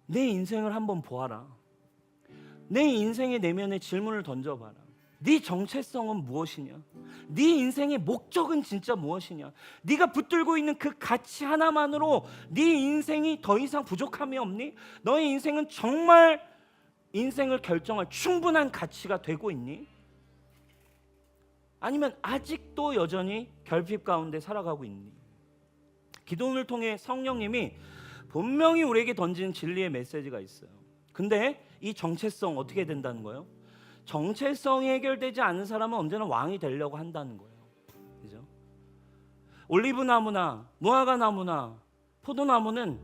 내 인생을 한번 보아라. 내 인생의 내면에 질문을 던져봐라. 네 정체성은 무엇이냐? 네 인생의 목적은 진짜 무엇이냐? 네가 붙들고 있는 그 가치 하나만으로 네 인생이 더 이상 부족함이 없니? 너의 인생은 정말 인생을 결정할 충분한 가치가 되고 있니? 아니면 아직도 여전히 결핍 가운데 살아가고 있니? 기도를 통해 성령님이 분명히 우리에게 던지는 진리의 메시지가 있어요. 근데 이 정체성 어떻게 된다는 거예요? 정체성이 해결되지 않은 사람은 언제나 왕이 되려고 한다는 거예요. 그죠? 올리브나무나 무화과나무나 포도나무는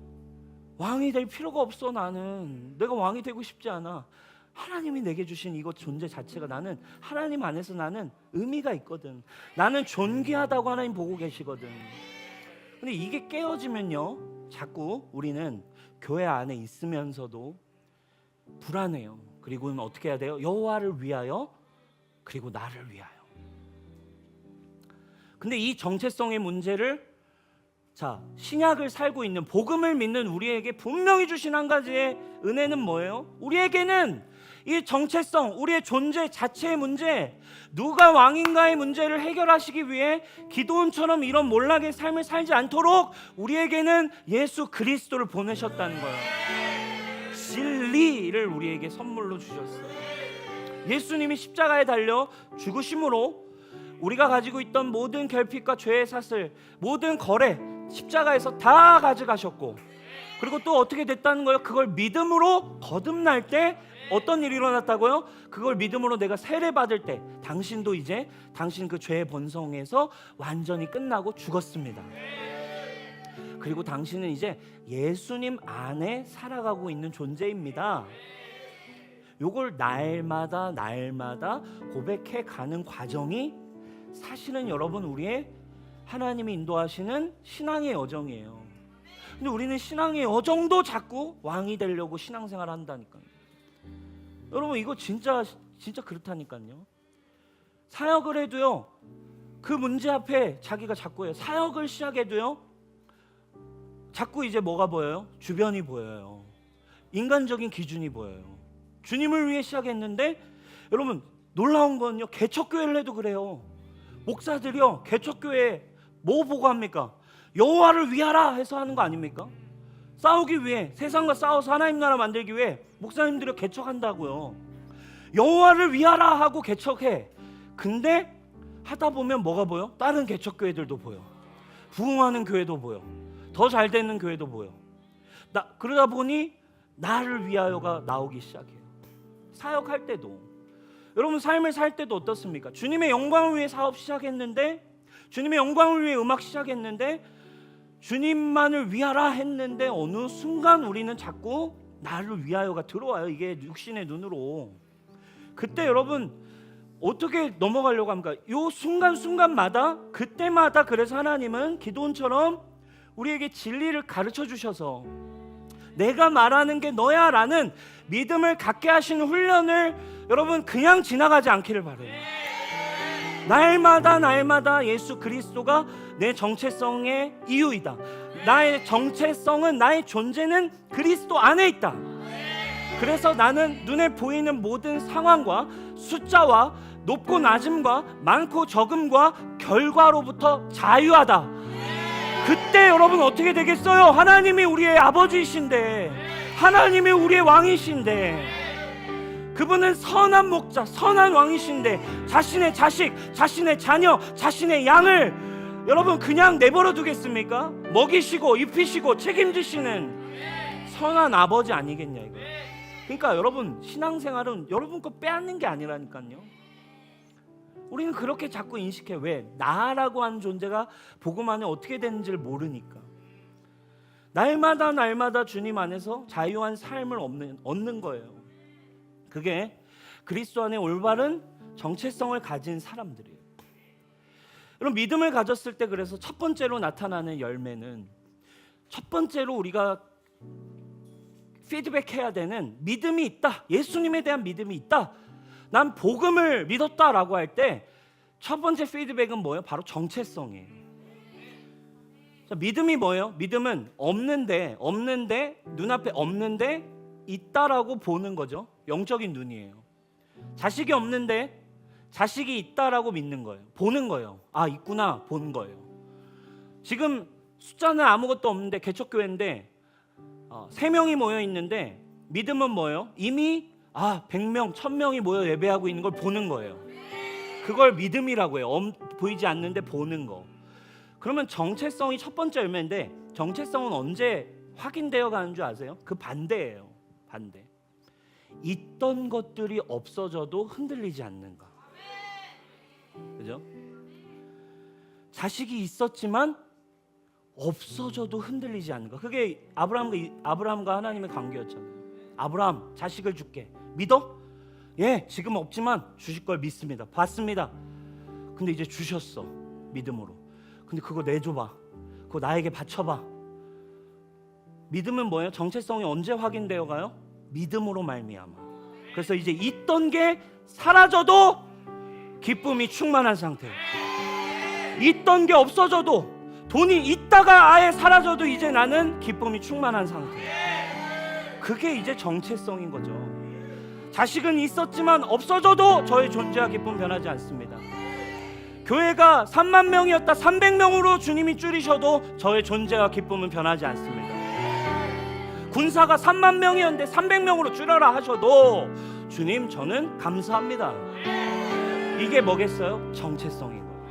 왕이 될 필요가 없어. 나는 내가 왕이 되고 싶지 않아. 하나님이 내게 주신 이것 존재 자체가, 나는 하나님 안에서 나는 의미가 있거든. 나는 존귀하다고 하나님 보고 계시거든. 근데 이게 깨어지면요, 자꾸 우리는 교회 안에 있으면서도 불안해요. 그리고는 어떻게 해야 돼요? 여호와를 위하여, 그리고 나를 위하여. 근데 이 정체성의 문제를, 자, 신약을 살고 있는, 복음을 믿는 우리에게 분명히 주신 한 가지의 은혜는 뭐예요? 우리에게는 이 정체성, 우리의 존재 자체의 문제, 누가 왕인가의 문제를 해결하시기 위해 기드온처럼 이런 몰락의 삶을 살지 않도록 우리에게는 예수 그리스도를 보내셨다는 거예요. 진리를 우리에게 선물로 주셨어요. 예수님이 십자가에 달려 죽으심으로 우리가 가지고 있던 모든 결핍과 죄의 사슬, 모든 거래 십자가에서 다 가져가셨고, 그리고 또 어떻게 됐다는 거예요? 그걸 믿음으로 거듭날 때 어떤 일이 일어났다고요? 그걸 믿음으로 내가 세례 받을 때 당신도 이제 당신 그 죄의 본성에서 완전히 끝나고 죽었습니다. 그리고 당신은 이제 예수님 안에 살아가고 있는 존재입니다. 요걸 날마다 고백해 가는 과정이 사실은 여러분 우리의 하나님이 인도하시는 신앙의 여정이에요. 근데 우리는 신앙의 여정도 자꾸 왕이 되려고 신앙생활을 한다니까요. 여러분, 이거 진짜 그렇다니까요. 사역을 해도요, 그 문제 앞에 자기가 자꾸 해요. 사역을 시작해도요, 자꾸 이제 뭐가 보여요? 주변이 보여요. 인간적인 기준이 보여요. 주님을 위해 시작했는데, 여러분 놀라운 건요, 개척교회를 해도 그래요. 목사들이요, 개척교회 뭐 보고 합니까? 여호와를 위하라 해서 하는 거 아닙니까? 싸우기 위해, 세상과 싸워서 하나님 나라 만들기 위해 목사님들이 개척한다고요. 여호와를 위하라 하고 개척해. 근데 하다 보면 뭐가 보여? 다른 개척교회들도 보여. 부흥하는 교회도 보여. 더 잘 되는 교회도 보여. 그러다 보니 나를 위하여가 나오기 시작해요. 사역할 때도, 여러분 삶을 살 때도 어떻습니까? 주님의 영광을 위해 사업 시작했는데, 주님의 영광을 위해 음악 시작했는데, 주님만을 위하라 했는데 어느 순간 우리는 자꾸 나를 위하여가 들어와요. 이게 육신의 눈으로. 그때 여러분 어떻게 넘어가려고 합니까? 요 순간순간마다, 그때마다 그래서 하나님은 기도원처럼 우리에게 진리를 가르쳐 주셔서 내가 말하는 게 너야 라는 믿음을 갖게 하시는 훈련을 여러분 그냥 지나가지 않기를 바라요. 날마다 예수 그리스도가 내 정체성의 이유이다. 나의 정체성은, 나의 존재는 그리스도 안에 있다. 그래서 나는 눈에 보이는 모든 상황과 숫자와 높고 낮음과 많고 적음과 결과로부터 자유하다. 그때 여러분 어떻게 되겠어요? 하나님이 우리의 아버지이신데, 하나님이 우리의 왕이신데, 그분은 선한 목자, 선한 왕이신데 자신의 자식, 자신의 자녀, 자신의 양을 여러분 그냥 내버려 두겠습니까? 먹이시고 입히시고 책임지시는 선한 아버지 아니겠냐 이거. 그러니까 여러분 신앙생활은 여러분 거 빼앗는 게 아니라니까요. 우리는 그렇게 자꾸 인식해. 왜? 나라고 하는 존재가 복음 안에 어떻게 되는지를 모르니까. 날마다 주님 안에서 자유한 삶을 얻는 거예요. 그게 그리스도 안에 올바른 정체성을 가진 사람들이에요. 여러분 믿음을 가졌을 때 그래서 첫 번째로 나타나는 열매는, 첫 번째로 우리가 피드백해야 되는 믿음이 있다. 예수님에 대한 믿음이 있다. 난 복음을 믿었다라고 할 때 첫 번째 피드백은 뭐예요? 바로 정체성이에요. 자, 믿음이 뭐예요? 믿음은 없는데 눈앞에 없는데 있다라고 보는 거죠. 영적인 눈이에요. 자식이 없는데 자식이 있다라고 믿는 거예요. 보는 거예요. 아 있구나 보는 거예요. 지금 숫자는 아무것도 없는데 개척교회인데 3명이 모여 있는데 믿음은 뭐예요? 이미 100명, 1000명이 모여 예배하고 있는 걸 보는 거예요. 그걸 믿음이라고 해요. 보이지 않는데 보는 거. 그러면 정체성이 첫 번째 열매인데, 정체성은 언제 확인되어 가는 줄 아세요? 그 반대예요. 반대. 있던 것들이 없어져도 흔들리지 않는가. 그죠? 자식이 있었지만 없어져도 흔들리지 않는가. 그게 아브라함과 하나님의 관계였잖아요. 아브라함 자식을 줄게. 믿어? 예, 지금 없지만 주실 걸 믿습니다. 봤습니다. 근데 이제 주셨어. 믿음으로. 근데 그거 내줘봐. 그거 나에게 바쳐봐. 믿음은 뭐예요? 정체성이 언제 확인되어 가요? 믿음으로 말미암아. 그래서 이제 있던 게 사라져도 기쁨이 충만한 상태. 있던 게 없어져도, 돈이 있다가 아예 사라져도 이제 나는 기쁨이 충만한 상태. 그게 이제 정체성인 거죠. 자식은 있었지만 없어져도 저의 존재와 기쁨 변하지 않습니다. 교회가 3만 명이었다 300명으로 주님이 줄이셔도 저의 존재와 기쁨은 변하지 않습니다. 군사가 3만 명이었는데 300명으로 줄여라 하셔도 주님 저는 감사합니다. 이게 뭐겠어요? 정체성인 거예요.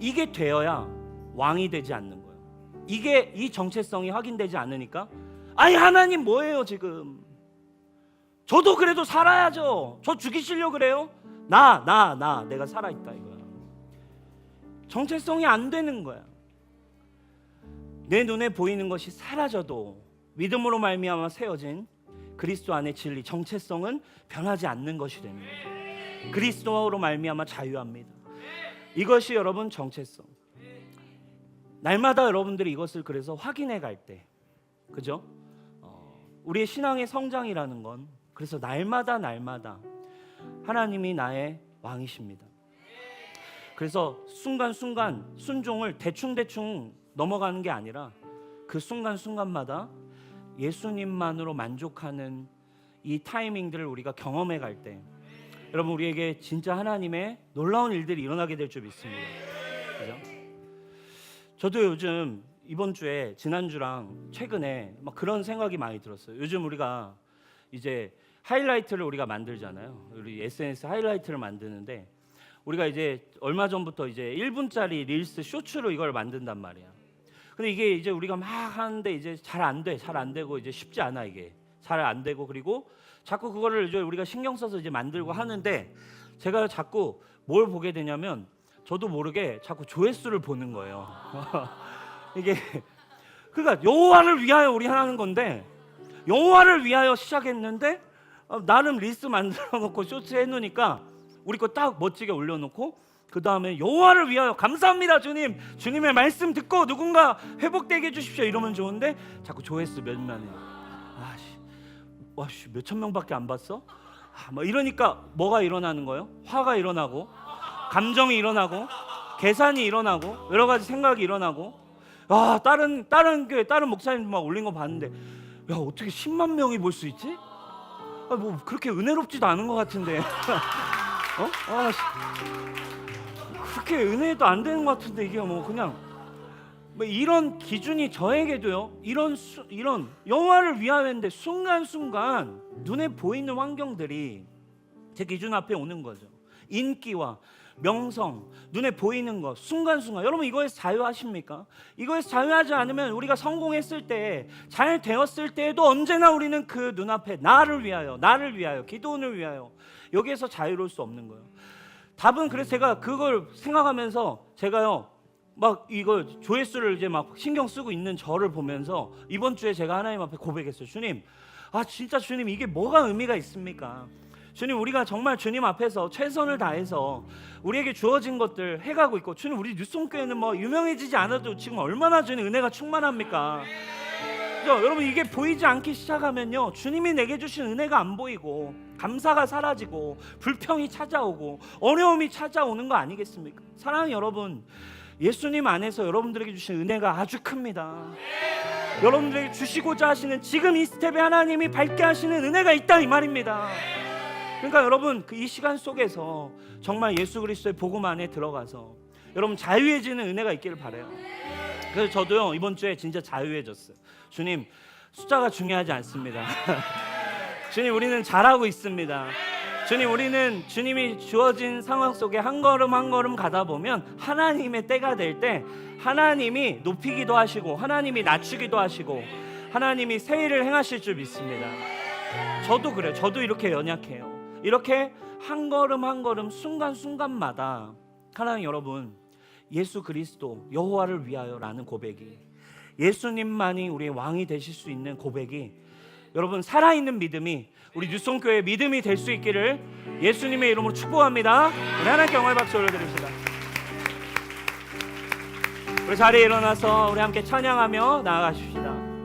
이게 되어야 왕이 되지 않는 거예요. 이 정체성이 확인되지 않으니까 아니 하나님 뭐예요 지금? 저도 그래도 살아야죠. 저 죽이시려고 그래요? 내가 살아있다 이거야. 정체성이 안 되는 거야. 내 눈에 보이는 것이 사라져도 믿음으로 말미암아 세워진 그리스도 안의 진리, 정체성은 변하지 않는 것이 됩니다. 그리스도로 말미암아 자유합니다. 이것이 여러분 정체성. 날마다 여러분들이 이것을 그래서 확인해 갈 때, 그죠? 우리의 신앙의 성장이라는 건 그래서 날마다 하나님이 나의 왕이십니다. 그래서 순간순간 순종을 대충 넘어가는 게 아니라 그 순간순간마다 예수님만으로 만족하는 이 타이밍들을 우리가 경험해 갈 때 여러분 우리에게 진짜 하나님의 놀라운 일들이 일어나게 될 줄 믿습니다. 그죠? 저도 요즘 이번 주에 지난주랑 최근에 막 그런 생각이 많이 들었어요. 요즘 우리가 이제 하이라이트를 우리가 만들잖아요. 우리 SNS 하이라이트를 만드는데 우리가 이제 얼마 전부터 이제 1분짜리 릴스 쇼츠로 이걸 만든단 말이야. 근데 이게 이제 우리가 막 하는데 이제 잘 안 되고 이제 쉽지 않아. 이게 잘 안 되고, 그리고 자꾸 그거를 이제 우리가 신경 써서 이제 만들고 하는데 제가 자꾸 뭘 보게 되냐면 저도 모르게 자꾸 조회수를 보는 거예요. 이게 그러니까 여호와를 위하여 우리 하는 건데, 여호와를 위하여 시작했는데 나름 리스트 만들어 놓고 쇼츠 해놓으니까 우리 거 딱 멋지게 올려놓고 그 다음에 여호와를 위하여 감사합니다 주님, 주님의 말씀 듣고 누군가 회복되게 해주십시오 이러면 좋은데 자꾸 조회수 몇만이야. 와씨 몇천 명밖에 안 봤어? 뭐 이러니까 뭐가 일어나는 거예요? 화가 일어나고, 감정이 일어나고, 계산이 일어나고, 여러 가지 생각이 일어나고. 다른 교회 다른 목사님 막 올린 거 봤는데 야 어떻게 10만 명이 볼 수 있지? 뭐 그렇게 은혜롭지도 않은 것 같은데. 그렇게 은혜도 안 되는 것 같은데 이게 뭐 그냥 뭐 이런 기준이 저에게도요. 이런 여호와를 위하여인데 순간순간 눈에 보이는 환경들이 제 기준 앞에 오는 거죠. 인기와 명성, 눈에 보이는 것, 순간순간. 여러분 이거에서 자유하십니까? 이거에서 자유하지 않으면 우리가 성공했을 때, 잘 되었을 때에도 언제나 우리는 그 눈앞에 나를 위하여, 기도원을 위하여, 여기에서 자유로울 수 없는 거예요. 답은, 그래서 제가 그걸 생각하면서 제가요 막 이거 조회수를 이제 막 신경 쓰고 있는 저를 보면서 이번 주에 제가 하나님 앞에 고백했어요. 주님, 진짜 주님 이게 뭐가 의미가 있습니까? 주님, 우리가 정말 주님 앞에서 최선을 다해서 우리에게 주어진 것들 해가고 있고, 주님 우리 뉴송교회는 뭐 유명해지지 않아도 지금 얼마나 주님 은혜가 충만합니까? 여러분 이게 보이지 않기 시작하면요 주님이 내게 주신 은혜가 안 보이고, 감사가 사라지고, 불평이 찾아오고, 어려움이 찾아오는 거 아니겠습니까? 사랑하는 여러분, 예수님 안에서 여러분들에게 주신 은혜가 아주 큽니다. 여러분들에게 주시고자 하시는 지금 이 스텝에 하나님이 밟게 하시는 은혜가 있다 이 말입니다. 그러니까 여러분 이 시간 속에서 정말 예수 그리스도의 복음 안에 들어가서 여러분 자유해지는 은혜가 있기를 바라요. 그래서 저도요 이번 주에 진짜 자유해졌어요. 주님, 숫자가 중요하지 않습니다. 주님, 우리는 잘하고 있습니다. 주님, 우리는 주님이 주어진 상황 속에 한 걸음 한 걸음 가다 보면 하나님의 때가 될 때 하나님이 높이기도 하시고, 하나님이 낮추기도 하시고, 하나님이 새 일을 행하실 줄 믿습니다. 저도 그래요. 저도 이렇게 연약해요. 이렇게 한 걸음 한 걸음 순간순간마다 하나님, 여러분 예수 그리스도 여호와를 위하여라는 고백이, 예수님만이 우리의 왕이 되실 수 있는 고백이, 여러분 살아있는 믿음이 우리 뉴송교회의 믿음이 될 수 있기를 예수님의 이름으로 축복합니다. 우리 하나님께 영광의 박수 올려드립시다. 우리 자리에 일어나서 우리 함께 찬양하며 나아가십시다.